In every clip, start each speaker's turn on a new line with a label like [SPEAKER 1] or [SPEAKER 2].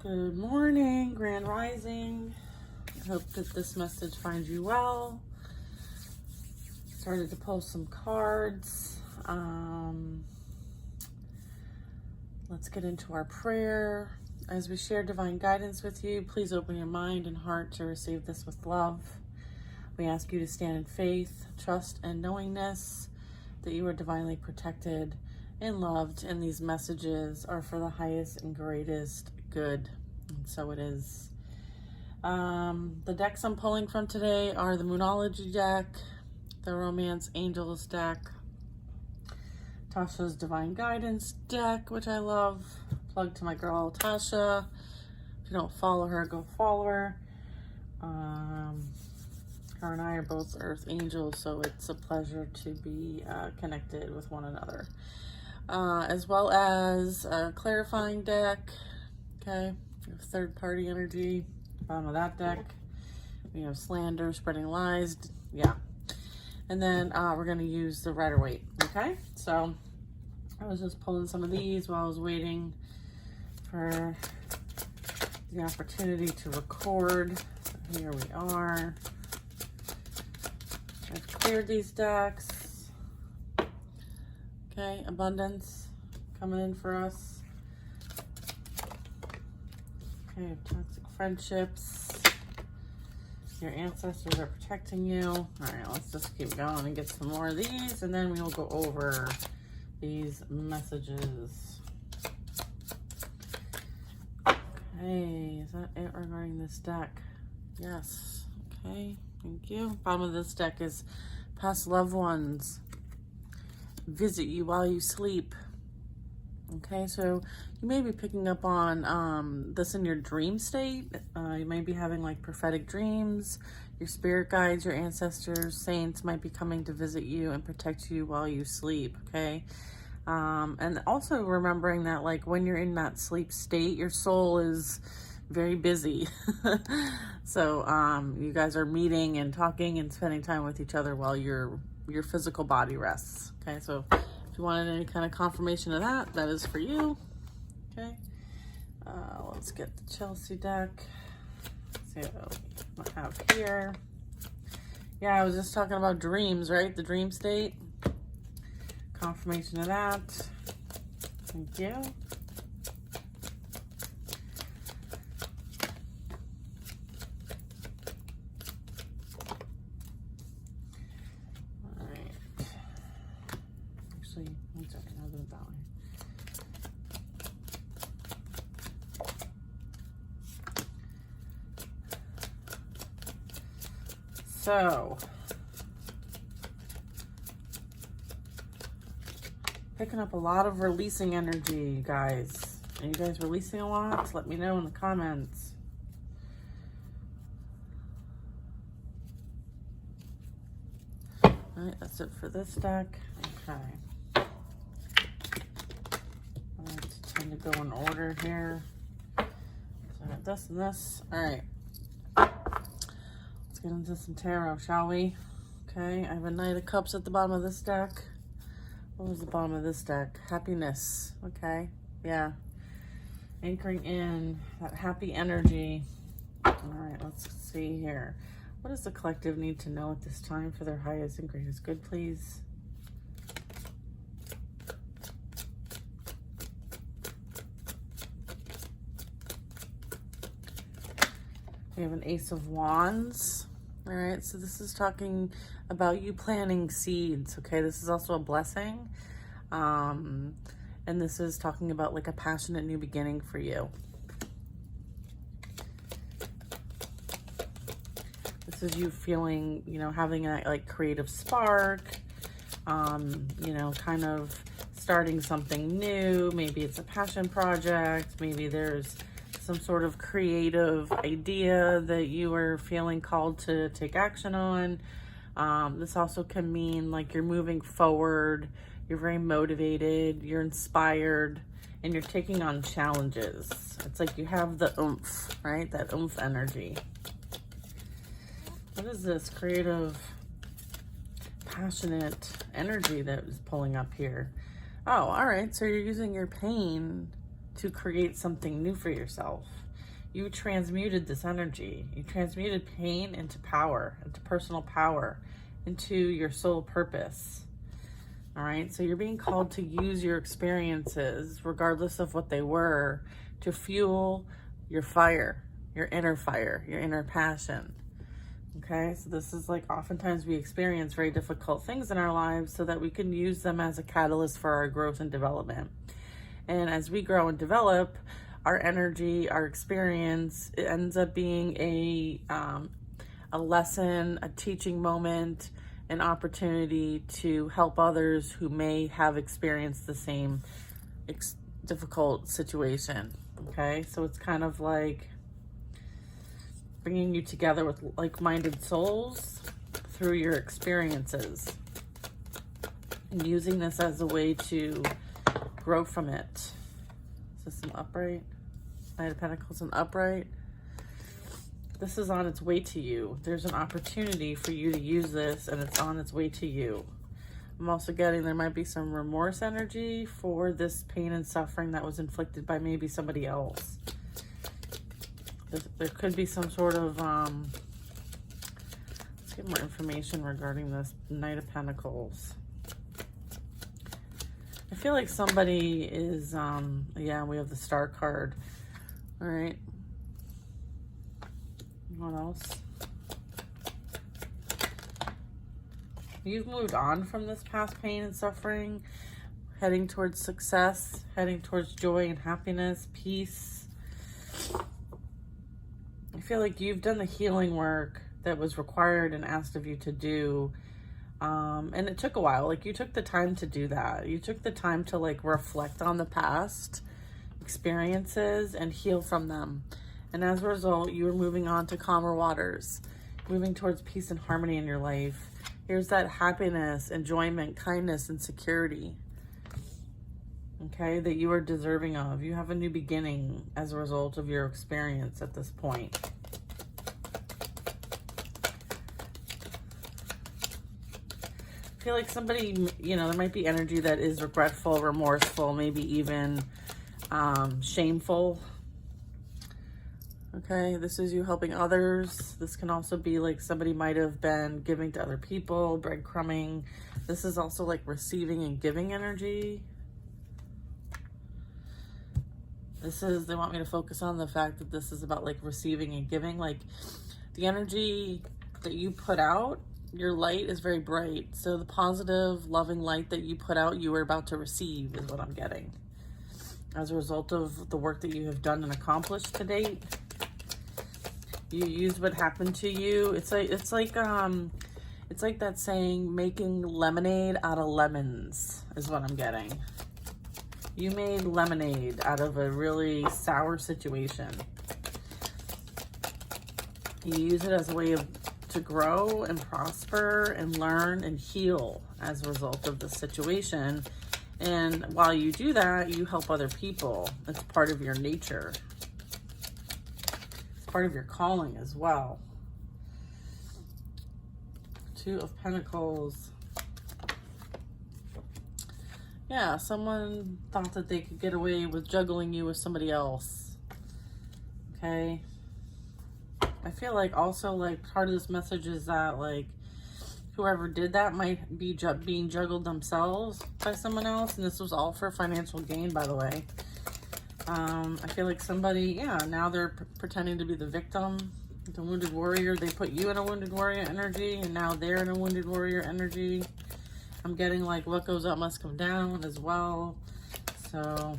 [SPEAKER 1] Good morning, Grand Rising. I hope that this message finds you well. Started to pull some cards. Let's get into our prayer. As we share divine guidance with you, please open your mind and heart to receive this with love. We ask you to stand in faith, trust, and knowingness that you are divinely protected and loved, and these messages are for the highest and greatest good. And so it is. The decks I'm pulling from today are the Moonology deck, the Romance Angels deck, Tasha's Divine Guidance deck, which I love. Plug to my girl Tasha. If you don't follow her, go follow her. Her and I are both Earth Angels, so it's a pleasure to be connected with one another. As well as a clarifying deck. Okay, we have third party energy, bottom of that deck. We have slander, spreading lies, yeah. And then we're gonna use the Rider-Waite, okay? So I was just pulling some of these while I was waiting for the opportunity to record. So here we are. I've cleared these decks. Okay, abundance coming in for us. Okay, toxic friendships. Your ancestors are protecting you. All right, let's just keep going and get some more of these, and then we will go over these messages. Okay, is that it regarding this deck? Yes. Okay, thank you. Bottom of this deck is past loved ones visit you while you sleep. Okay, so you may be picking up on this in your dream state. You may be having like prophetic dreams. Your spirit guides, your ancestors, saints might be coming to visit you and protect you while you sleep, okay? And also remembering that like when you're in that sleep state, your soul is very busy. So you guys are meeting and talking and spending time with each other while your physical body rests, okay? So if you wanted any kind of confirmation of that, that is for you. Okay. Let's get the Chelsea deck. Let's see what I have here. Yeah, I was just talking about dreams, right? The dream state. Confirmation of that. Thank you. One second, I'll do it that way. So, picking up a lot of releasing energy, you guys. Are you guys releasing a lot? Let me know in the comments. All right, that's it for this deck. Okay. To go in order here. So I got this and this. All right. Let's get into some tarot, shall we? Okay. I have a Knight of Cups at the bottom of this deck. What was the bottom of this deck? Happiness. Okay. Yeah. Anchoring in that happy energy. All right. Let's see here. What does the collective need to know at this time for their highest and greatest good, please? We have an Ace of Wands. All right, so this is talking about you planting seeds, okay? This is also a blessing. And this is talking about like a passionate new beginning for you. This is you feeling, you know, having that like creative spark, you know, kind of starting something new. Maybe it's a passion project. Maybe there's some sort of creative idea that you are feeling called to take action on. This also can mean like you're moving forward, you're very motivated, you're inspired, and you're taking on challenges. It's like you have the oomph, right? That oomph energy. What is this creative, passionate energy that is pulling up here? Oh, all right. So you're using your pain to create something new for yourself. You transmuted this energy. You transmuted pain into power, into personal power, into your soul purpose. All right, so you're being called to use your experiences, regardless of what they were, to fuel your fire, your inner passion. Okay, so this is like oftentimes we experience very difficult things in our lives so that we can use them as a catalyst for our growth and development. And as we grow and develop, our energy, our experience, it ends up being a lesson, a teaching moment, an opportunity to help others who may have experienced the same difficult situation. Okay, so it's kind of like bringing you together with like-minded souls through your experiences and using this as a way to grow from it. Is this an upright? Knight of Pentacles and upright. This is on its way to you. There's an opportunity for you to use this, and it's on its way to you. I'm also getting there might be some remorse energy for this pain and suffering that was inflicted by maybe somebody else. There could be some sort of, let's get more information regarding this Knight of Pentacles. I feel like somebody is, yeah, we have the Star card. All right. What else? You've moved on from this past pain and suffering, heading towards success, heading towards joy and happiness, peace. I feel like you've done the healing work that was required and asked of you to do. And it took a while. Like, you took the time to do that. You took the time to like reflect on the past experiences and heal from them. And as a result, you are moving on to calmer waters, moving towards peace and harmony in your life. Here's that happiness, enjoyment, kindness, and security, okay, that you are deserving of. You have a new beginning as a result of your experience at this point. I feel like somebody, you know, there might be energy that is regretful, remorseful, maybe even shameful. Okay, this is you helping others. This can also be like somebody might have been giving to other people, breadcrumbing. This is also like receiving and giving energy. This is, they want me to focus on the fact that this is about like receiving and giving. Like the energy that you put out, your light is very bright. So the positive, loving light that you put out, you are about to receive is what I'm getting. As a result of the work that you have done and accomplished to date. You use what happened to you. It's like that saying, making lemonade out of lemons is what I'm getting. You made lemonade out of a really sour situation. You use it as a way to grow and prosper and learn and heal as a result of the situation. And while you do that, you help other people. It's part of your nature. Part of your calling as well. Two of Pentacles. Yeah, someone thought that they could get away with juggling you with somebody else. Okay. I feel like also like part of this message is that like whoever did that might be being juggled themselves by someone else, and this was all for financial gain, by the way. I feel like somebody, yeah, now they're pretending to be the victim, the wounded warrior. They put you in a wounded warrior energy, and now they're in a wounded warrior energy. I'm getting like what goes up must come down as well. So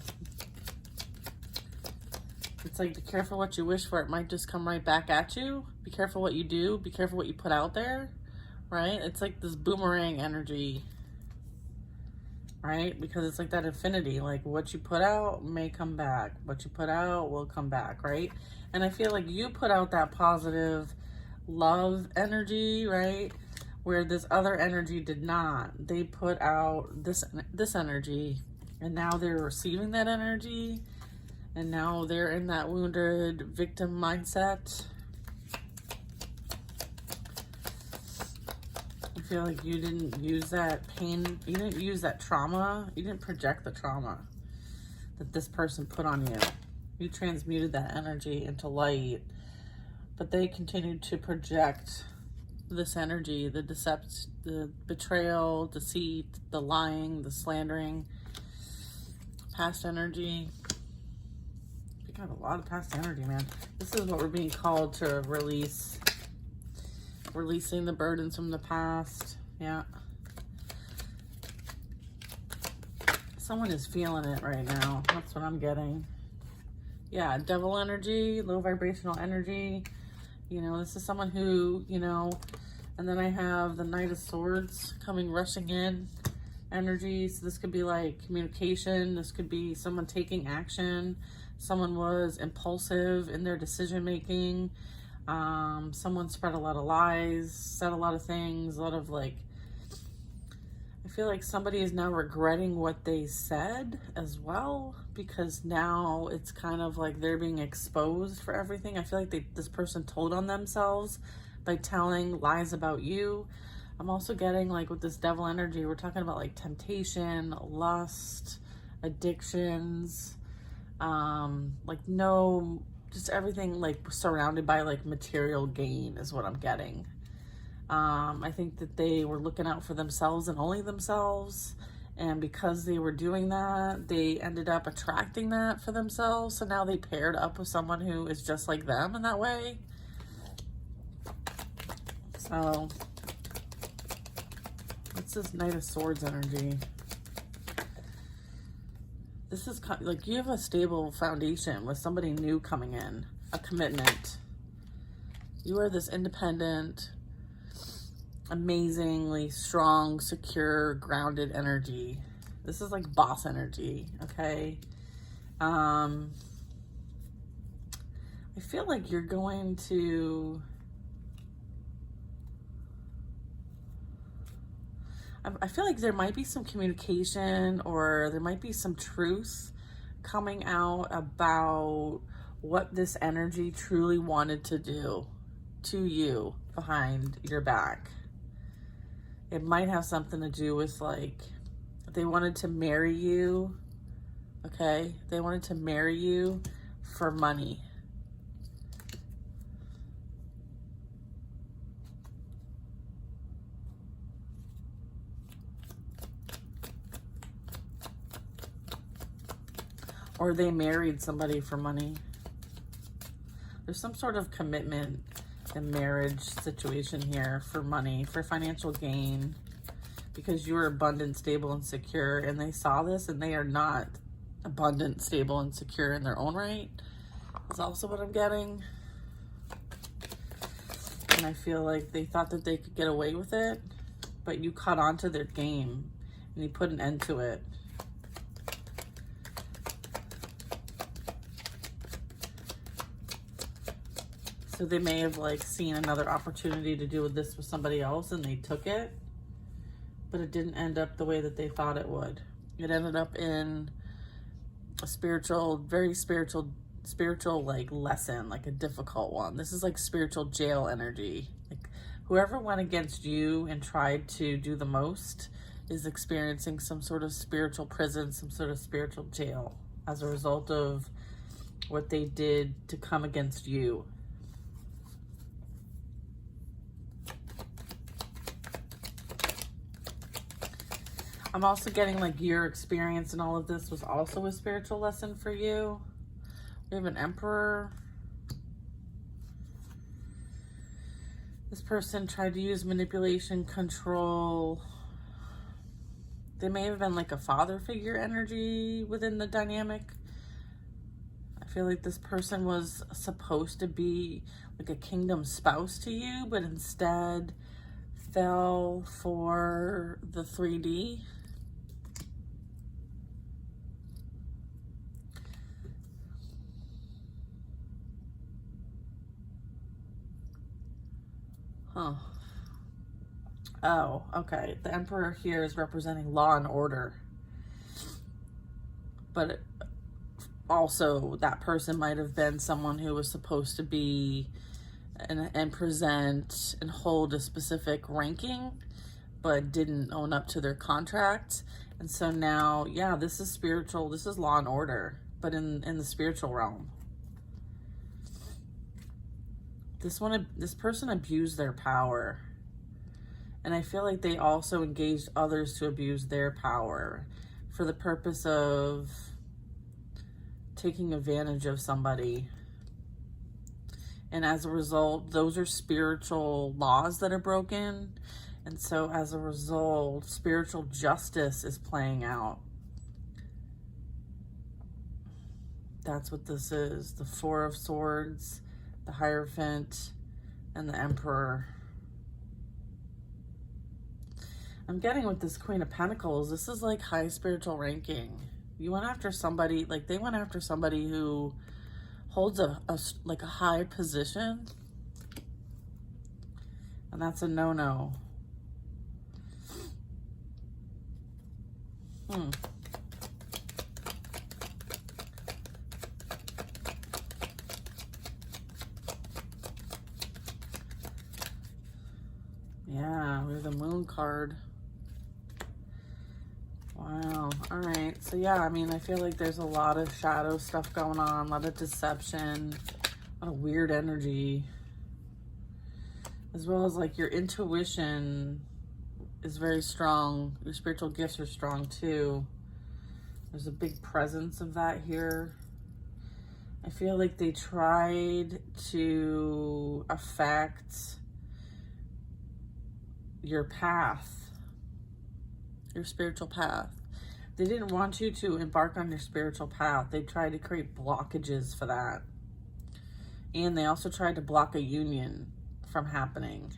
[SPEAKER 1] it's like, be careful what you wish for. It might just come right back at you. Be careful what you do. Be careful what you put out there, right? It's like this boomerang energy. Right? Because it's like that infinity, like what you put out may come back. What you put out will come back, right? And I feel like you put out that positive love energy, right? Where this other energy did not. They put out this energy, and now they're receiving that energy, and now they're in that wounded victim mindset. I feel like you didn't use that pain, you didn't use that trauma, you didn't project the trauma. that this person put on you. You transmuted that energy into light, but they continued to project this energy, the betrayal, deceit, the lying, the slandering, past energy. We got a lot of past energy, man. This is what we're being called to release. Releasing the burdens from the past. Yeah. Someone is feeling it right now. That's what I'm getting. Yeah, devil energy, low vibrational energy. You know, this is someone who, you know, and then I have the Knight of Swords coming rushing in energy. So this could be like communication. This could be someone taking action. Someone was impulsive in their decision making. Someone spread a lot of lies, said a lot of things, a lot of like, I feel like somebody is now regretting what they said as well, because now it's kind of like they're being exposed for everything. I feel like this person told on themselves by telling lies about you. I'm also getting like with this devil energy, we're talking about like temptation, lust, addictions, just everything like surrounded by like material gain is what I'm getting. I think that they were looking out for themselves and only themselves. And because they were doing that, they ended up attracting that for themselves. So now they paired up with someone who is just like them in that way. So, what's this Knight of Swords energy? This is like you have a stable foundation with somebody new coming in, a commitment. You are this independent, amazingly strong, secure, grounded energy. This is like boss energy, okay? I feel like you're going to... I feel like there might be some communication or there might be some truth coming out about what this energy truly wanted to do to you behind your back. It might have something to do with like, they wanted to marry you, okay? They wanted to marry you for money. Or they married somebody for money. There's some sort of commitment and marriage situation here for money, for financial gain, because you're abundant, stable, and secure, and they saw this and they are not abundant, stable, and secure in their own right. That's also what I'm getting. And I feel like they thought that they could get away with it, but you caught on to their game and you put an end to it. So they may have like seen another opportunity to do this with somebody else and they took it, but it didn't end up the way that they thought it would. It ended up in a spiritual, very spiritual like lesson, like a difficult one. This is like spiritual jail energy. Like whoever went against you and tried to do the most is experiencing some sort of spiritual prison, some sort of spiritual jail as a result of what they did to come against you. I'm also getting like your experience in all of this was also a spiritual lesson for you. We have an Emperor. This person tried to use manipulation, control. They may have been like a father figure energy within the dynamic. I feel like this person was supposed to be like a kingdom spouse to you, but instead fell for the 3D. Huh. Oh, okay. The Emperor here is representing law and order. But also that person might have been someone who was supposed to be and present and hold a specific ranking, but didn't own up to their contract. And so now, yeah, this is spiritual. This is law and order, but in the spiritual realm. This person abused their power. And I feel like they also engaged others to abuse their power for the purpose of taking advantage of somebody. And as a result, those are spiritual laws that are broken. And so as a result, spiritual justice is playing out. That's what this is. The Four of Swords, the Hierophant, and the Emperor. I'm getting with this Queen of Pentacles, this is like high spiritual ranking. You went after somebody, like they went after somebody who holds a high position. And that's a no-no. Yeah, we have the Moon card. Wow. All right. So yeah, I mean, I feel like there's a lot of shadow stuff going on, a lot of deception, a lot of weird energy, as well as like your intuition is very strong. Your spiritual gifts are strong too. There's a big presence of that here. I feel like they tried to affect your path, your spiritual path. They didn't want you to embark on your spiritual path. They tried to create blockages for that. And they also tried to block a union from happening.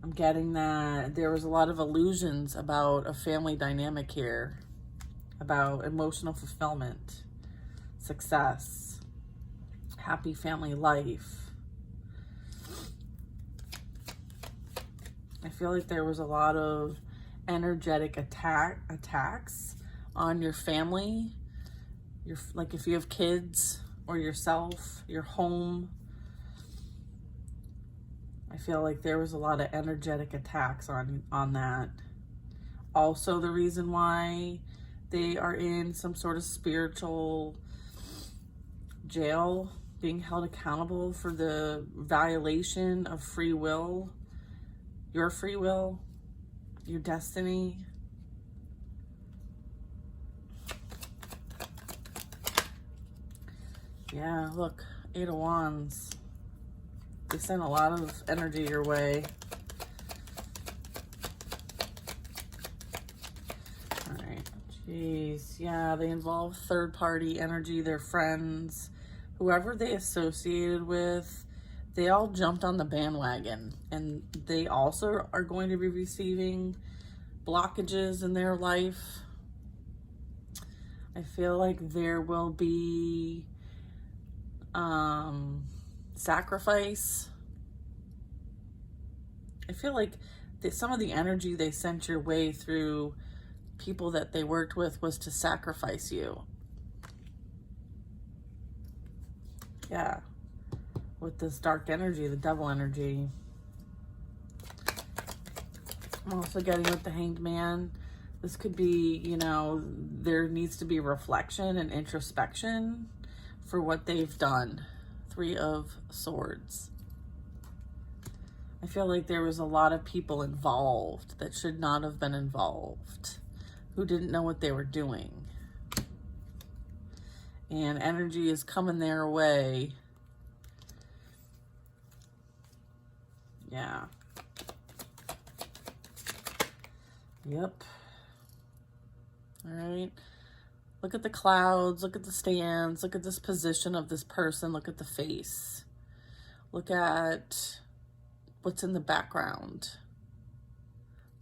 [SPEAKER 1] I'm getting that there was a lot of illusions about a family dynamic here, about emotional fulfillment, success, happy family life. I feel like there was a lot of energetic attacks on your family, like if you have kids or yourself, your home. I feel like there was a lot of energetic attacks on that. Also, the reason why they are in some sort of spiritual jail, being held accountable for the violation of free will, your free will, your destiny. Yeah, look, Eight of Wands. They sent a lot of energy your way. All right, jeez. Yeah, they involve third-party energy, their friends, whoever they associated with. They all jumped on the bandwagon, and they also are going to be receiving blockages in their life. I feel like there will be sacrifice. I feel like some of the energy they sent your way through people that they worked with was to sacrifice you. Yeah. With this dark energy, the devil energy. I'm also getting with the Hanged Man. This could be, you know, there needs to be reflection and introspection for what they've done. Three of Swords. I feel like there was a lot of people involved that should not have been involved, who didn't know what they were doing. And energy is coming their way. Yeah. Yep. All right. Look at the clouds. Look at the stands. Look at this position of this person. Look at the face. Look at what's in the background.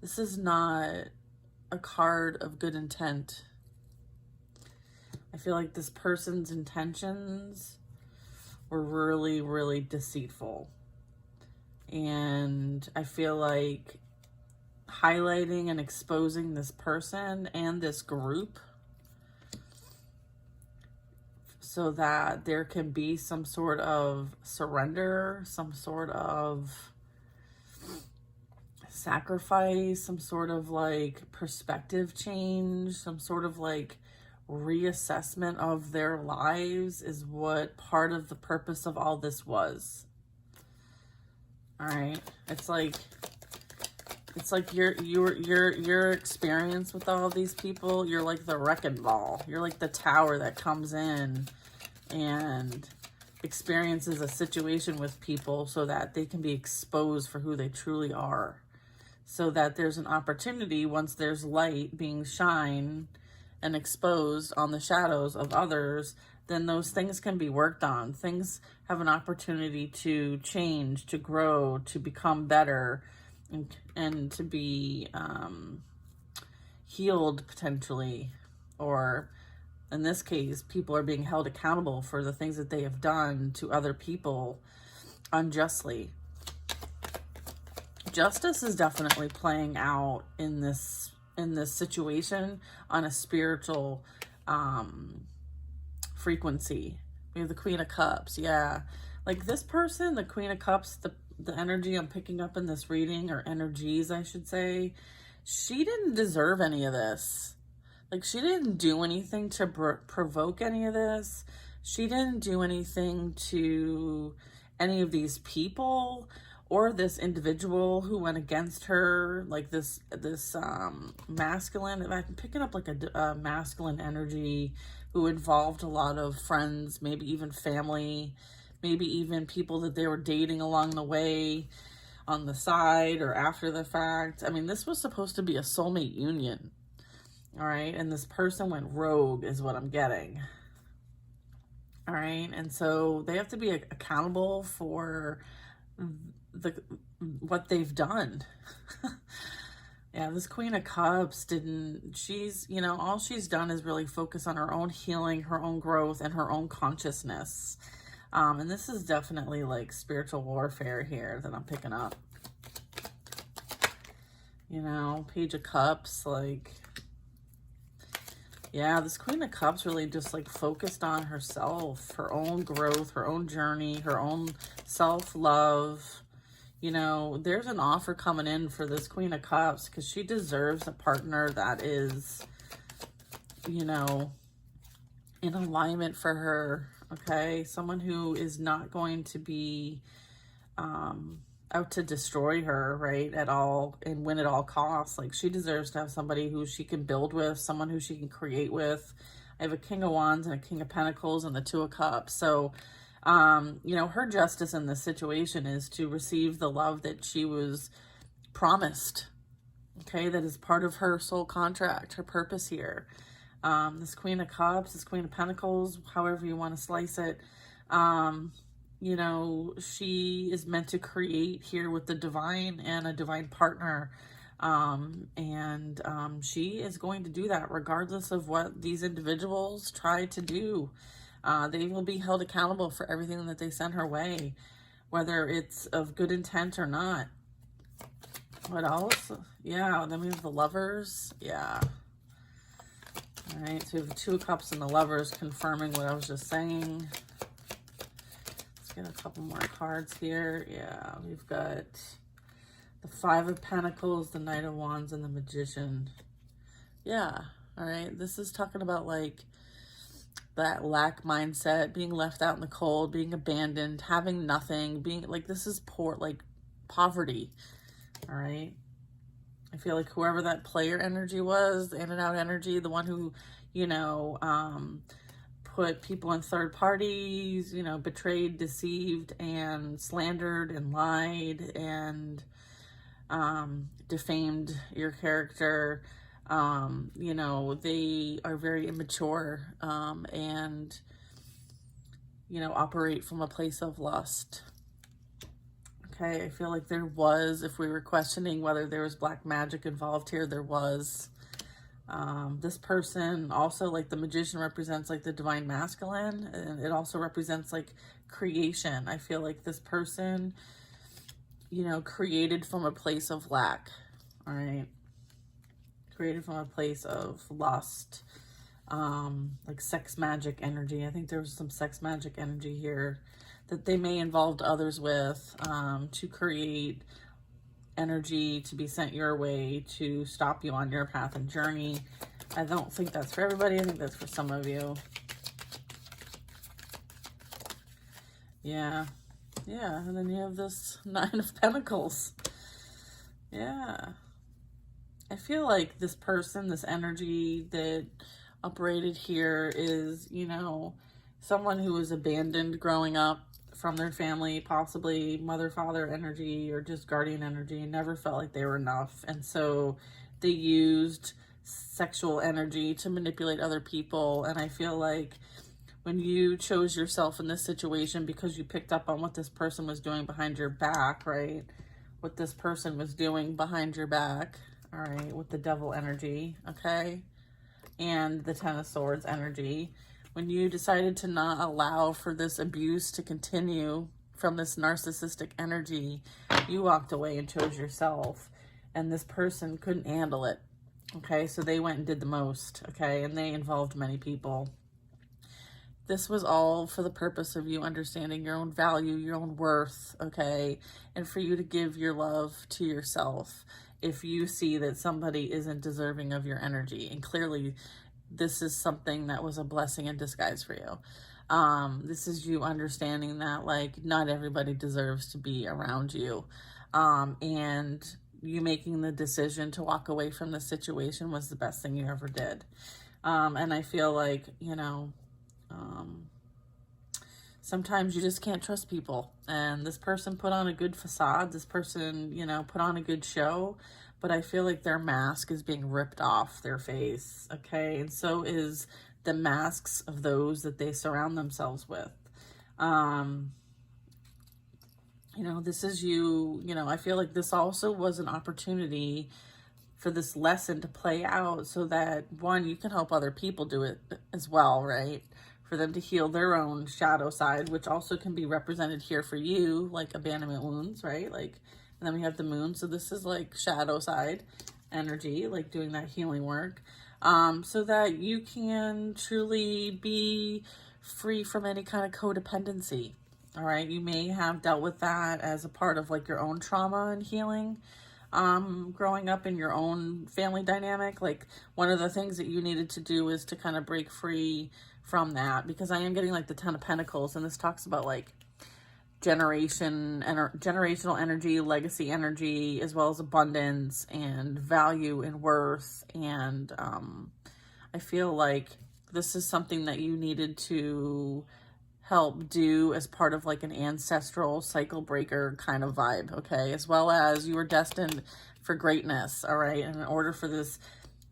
[SPEAKER 1] This is not a card of good intent. I feel like this person's intentions were really, really deceitful. And I feel like highlighting and exposing this person and this group so that there can be some sort of surrender, some sort of sacrifice, some sort of like perspective change, some sort of like reassessment of their lives is what part of the purpose of all this was. All right. It's like your experience with all of these people, you're like the wrecking ball. You're like the tower that comes in and experiences a situation with people so that they can be exposed for who they truly are. So that there's an opportunity, once there's light being shined and exposed on the shadows of others, then those things can be worked on. Things have an opportunity to change, to grow, to become better, and to be healed potentially. Or in this case, people are being held accountable for the things that they have done to other people unjustly. Justice is definitely playing out in this situation on a spiritual frequency. We have the Queen of Cups. Yeah, like this person, the Queen of Cups, the energy I'm picking up in this reading, or energies I should say, she didn't deserve any of this. Like, she didn't do anything to provoke any of this. She didn't do anything to any of these people or this individual who went against her, like this masculine, I'm picking up like a masculine energy who involved a lot of friends, maybe even family, maybe even people that they were dating along the way, on the side or after the fact. I mean, this was supposed to be a soulmate union, all right? And this person went rogue is what I'm getting, all right? And so they have to be accountable for what they've done. Yeah, this Queen of Cups she's, all she's done is really focus on her own healing, her own growth, and her own consciousness. And this is definitely like spiritual warfare here that I'm picking up. Page of Cups, like, yeah, this Queen of Cups really just like focused on herself, her own growth, her own journey, her own self-love. There's an offer coming in for this Queen of Cups because she deserves a partner that is, in alignment for her, okay? Someone who is not going to be out to destroy her, right, at all and win at all costs. Like, she deserves to have somebody who she can build with, someone who she can create with. I have a King of Wands and a King of Pentacles and the Two of Cups. So, her justice in this situation is to receive the love that she was promised, okay? That is part of her soul contract, her purpose here. This Queen of Cups, this Queen of Pentacles, however you want to slice it, she is meant to create here with the divine and a divine partner. She is going to do that regardless of what these individuals try to do. They will be held accountable for everything that they send her way, whether it's of good intent or not. What else? Yeah, then we have the Lovers. Yeah. All right, so we have the Two of Cups and the Lovers confirming what I was just saying. Let's get a couple more cards here. Yeah, we've got the Five of Pentacles, the Knight of Wands, and the Magician. Yeah, all right. This is talking about like that lack mindset, being left out in the cold, being abandoned, having nothing, being like, this is poor, like poverty. All right. I feel like whoever that player energy was, the in and out energy, the one who, put people in third parties, betrayed, deceived, and slandered and lied and defamed your character. They are very immature and, operate from a place of lust. Okay, I feel like there was, if we were questioning whether there was black magic involved here, there was. This person also, like the Magician, represents like the divine masculine, and it also represents like creation. I feel like this person, created from a place of lack, all right? Created from a place of lust, like sex magic energy. I think there was some sex magic energy here that they may involve others with, to create energy to be sent your way to stop you on your path and journey. I don't think that's for everybody. I think that's for some of you. Yeah. Yeah. And then you have this Nine of Pentacles. Yeah. I feel like this person, this energy that operated here is, you know, someone who was abandoned growing up from their family, possibly mother, father energy, or just guardian energy, and never felt like they were enough. And so they used sexual energy to manipulate other people. And I feel like when you chose yourself in this situation because you picked up on what this person was doing behind your back, right? What this person was doing behind your back, all right, with the Devil energy, okay? And the Ten of Swords energy. When you decided to not allow for this abuse to continue from this narcissistic energy, you walked away and chose yourself. And this person couldn't handle it, okay? So they went and did the most, okay? And they involved many people. This was all for the purpose of you understanding your own value, your own worth, okay? And for you to give your love to yourself if you see that somebody isn't deserving of your energy. And clearly, this is something that was a blessing in disguise for you. This is you understanding that, like, not everybody deserves to be around you. And you making the decision to walk away from the situation was the best thing you ever did. And I feel like, you know, sometimes you just can't trust people. And this person put on a good facade. This person, you know, put on a good show. But I feel like their mask is being ripped off their face, okay? And so is the masks of those that they surround themselves with. You know, this is you know, I feel like this also was an opportunity for this lesson to play out so that, one, you can help other people do it as well, right? For them to heal their own shadow side, which also can be represented here for you, like abandonment wounds, right? Like, and then we have the moon. So this is like shadow side energy, like doing that healing work, so that you can truly be free from any kind of codependency. All right. You may have dealt with that as a part of like your own trauma and healing, growing up in your own family dynamic. Like, one of the things that you needed to do is to kind of break free from that, because I am getting like the Ten of Pentacles, and this talks about like generational energy, legacy energy, as well as abundance and value and worth. And I feel like this is something that you needed to help do as part of like an ancestral cycle breaker kind of vibe, okay? As well as you were destined for greatness, all right? And in order for this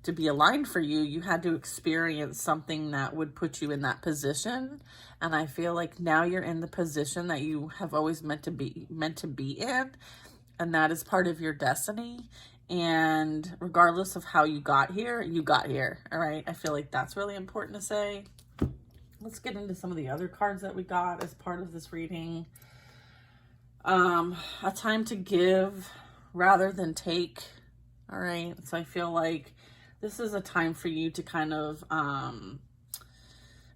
[SPEAKER 1] to be aligned for you, you had to experience something that would put you in that position. And I feel like now you're in the position that you have always meant to be in, and that is part of your destiny. And regardless of how you got here, all right? I feel like that's really important to say. Let's get into some of the other cards that we got as part of this reading. A time to give rather than take, all right? So I feel like this is a time for you to kind of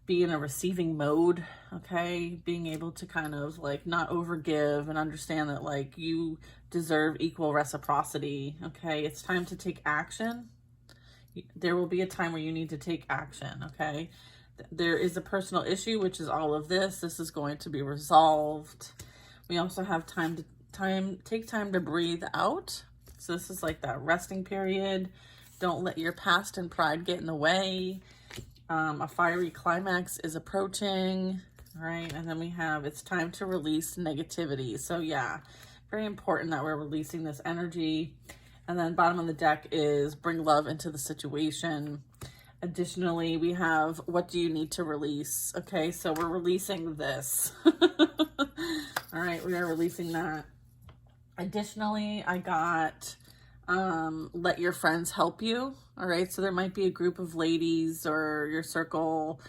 [SPEAKER 1] be in a receiving mode, okay? Being able to kind of like not overgive and understand that like you deserve equal reciprocity, okay? It's time to take action. There will be a time where you need to take action, okay? There is a personal issue, which is all of this. This is going to be resolved. We also have take time to breathe out. So this is like that resting period. Don't let your past and pride get in the way. A fiery climax is approaching, right? And then we have, it's time to release negativity. So yeah, very important that we're releasing this energy. And then bottom of the deck is bring love into the situation. Additionally, we have, what do you need to release? Okay, so we're releasing this. All right, we are releasing that. Additionally, I got let your friends help you. All right, so there might be a group of ladies or your circle,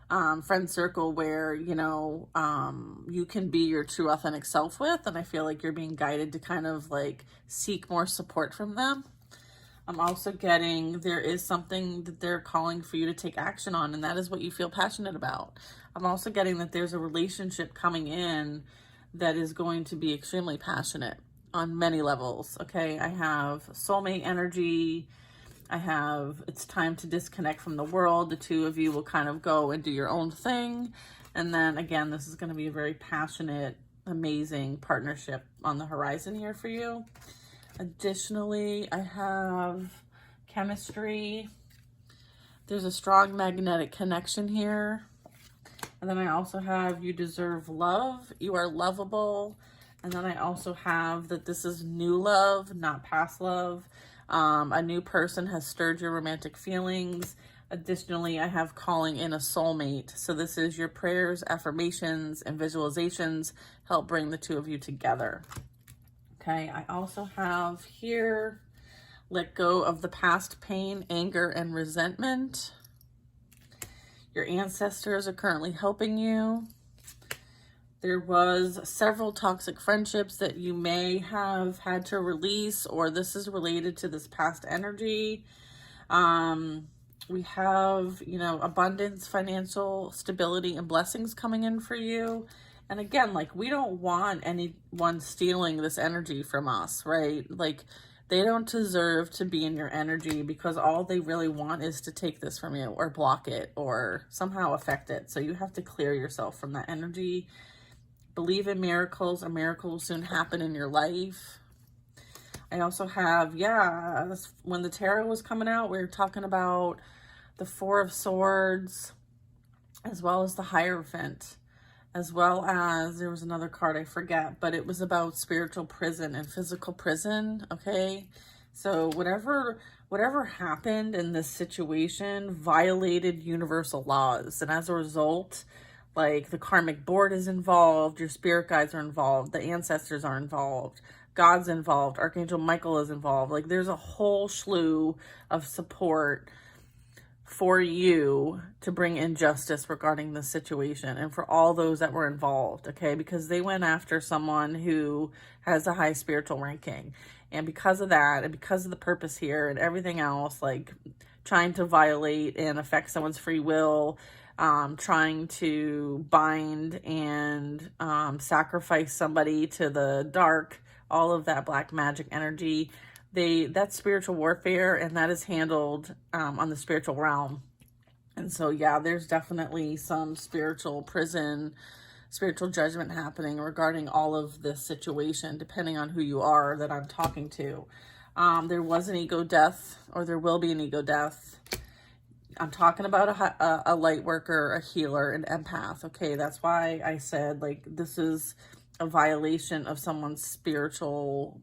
[SPEAKER 1] friend circle, where, you know, you can be your true authentic self with, and I feel like you're being guided to kind of like seek more support from them. I'm also getting, there is something that they're calling for you to take action on, and that is what you feel passionate about. I'm also getting that there's a relationship coming in that is going to be extremely passionate. on many levels, okay? I have soulmate energy. I have, it's time to disconnect from the world. The two of you will kind of go and do your own thing. And then again, this is going to be a very passionate, amazing partnership on the horizon here for you. Additionally, I have chemistry. There's a strong magnetic connection here. And then I also have you deserve love. You are lovable. And then I also have that this is new love, not past love. A new person has stirred your romantic feelings. Additionally, I have calling in a soulmate. So this is your prayers, affirmations, and visualizations help bring the two of you together. Okay, I also have here, let go of the past pain, anger, and resentment. Your ancestors are currently helping you. There was several toxic friendships that you may have had to release, or this is related to this past energy. We have, you know, abundance, financial stability, and blessings coming in for you. And again, like, we don't want anyone stealing this energy from us, right? Like, they don't deserve to be in your energy, because all they really want is to take this from you or block it or somehow affect it. So you have to clear yourself from that energy. Believe in miracles. A miracle will soon happen in your life. I also have, yeah, when the tarot was coming out, we were talking about the Four of Swords, as well as the Hierophant, as well as, there was another card I forget, but it was about spiritual prison and physical prison, okay? So whatever happened in this situation violated universal laws, and as a result, like, the karmic board is involved, your spirit guides are involved, the ancestors are involved, God's involved, Archangel Michael is involved. Like, there's a whole slew of support for you to bring in justice regarding this situation, and for all those that were involved, okay? Because they went after someone who has a high spiritual ranking. And because of that, and because of the purpose here and everything else, like trying to violate and affect someone's free will, trying to bind and sacrifice somebody to the dark, all of that black magic energy, that's spiritual warfare, and that is handled on the spiritual realm. And so, yeah, there's definitely some spiritual prison, spiritual judgment happening regarding all of this situation, depending on who you are that I'm talking to. There was an ego death, or there will be an ego death. I'm talking about a light worker, a healer, an empath. Okay, that's why I said, like, this is a violation of someone's spiritual,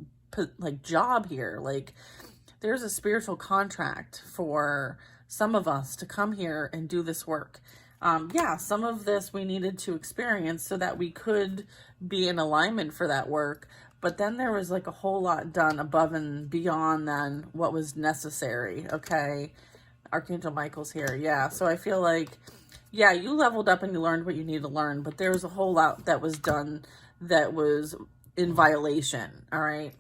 [SPEAKER 1] like, job here. Like, there's a spiritual contract for some of us to come here and do this work. Yeah, some of this we needed to experience so that we could be in alignment for that work. But then there was, like, a whole lot done above and beyond than what was necessary, okay? Archangel Michael's here, yeah. So I feel like, yeah, you leveled up and you learned what you need to learn, but there was a whole lot that was done that was in violation, all right?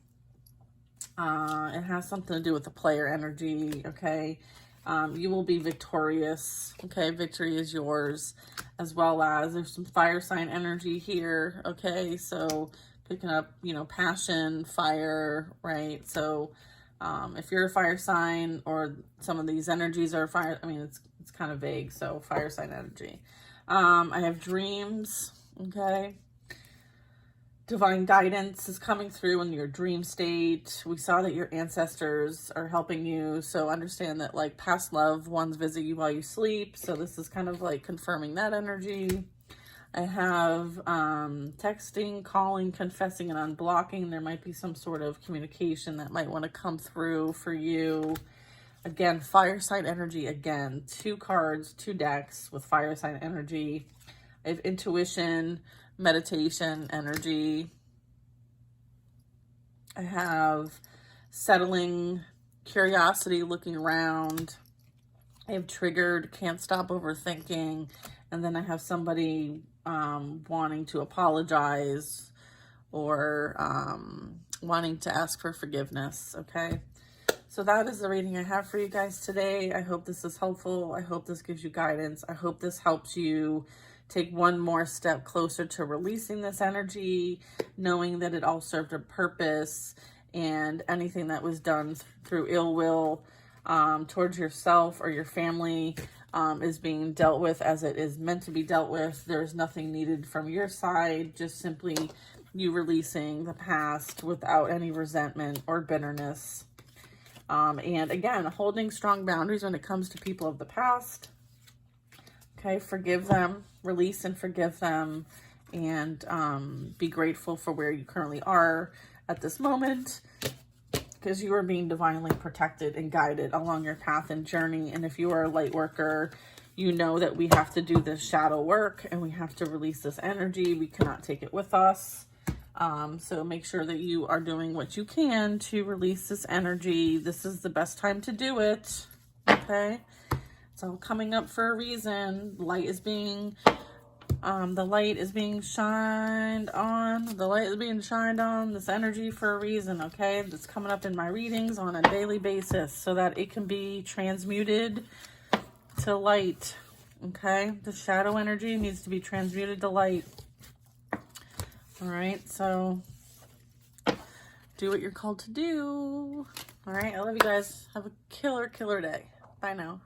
[SPEAKER 1] It has something to do with the player energy, okay? You will be victorious, okay? Victory is yours, as well as there's some fire sign energy here, okay? So picking up, you know, passion, fire, right? So if you're a fire sign, or some of these energies are fire, I mean, it's kind of vague, so fire sign energy. I have dreams, okay? Divine guidance is coming through in your dream state. We saw that your ancestors are helping you, so understand that, like, past loved ones visit you while you sleep, so this is kind of like confirming that energy. I have texting, calling, confessing, and unblocking. There might be some sort of communication that might want to come through for you. Again, fire sign energy. Again, 2 cards, 2 decks with fire sign energy. I have intuition, meditation energy. I have settling, curiosity, looking around. I have triggered, can't stop overthinking. And then I have somebody wanting to apologize, or wanting to ask for forgiveness, okay? So that is the reading I have for you guys today. I hope this is helpful. I hope this gives you guidance. I hope this helps you take one more step closer to releasing this energy, knowing that it all served a purpose, and anything that was done through ill will towards yourself or your family is being dealt with as it is meant to be dealt with. There's nothing needed from your side, just simply you releasing the past without any resentment or bitterness. And again, holding strong boundaries when it comes to people of the past. Okay, forgive them, release and forgive them, and be grateful for where you currently are at this moment, because you are being divinely protected and guided along your path and journey. And if you are a light worker, you know that we have to do this shadow work and we have to release this energy. We cannot take it with us. So make sure that you are doing what you can to release this energy. This is the best time to do it. Okay. It's all coming up for a reason. The light is being shined on. The light is being shined on this energy for a reason, okay? That's coming up in my readings on a daily basis so that it can be transmuted to light, okay? The shadow energy needs to be transmuted to light. All right, so do what you're called to do. All right, I love you guys. Have a killer day. Bye now.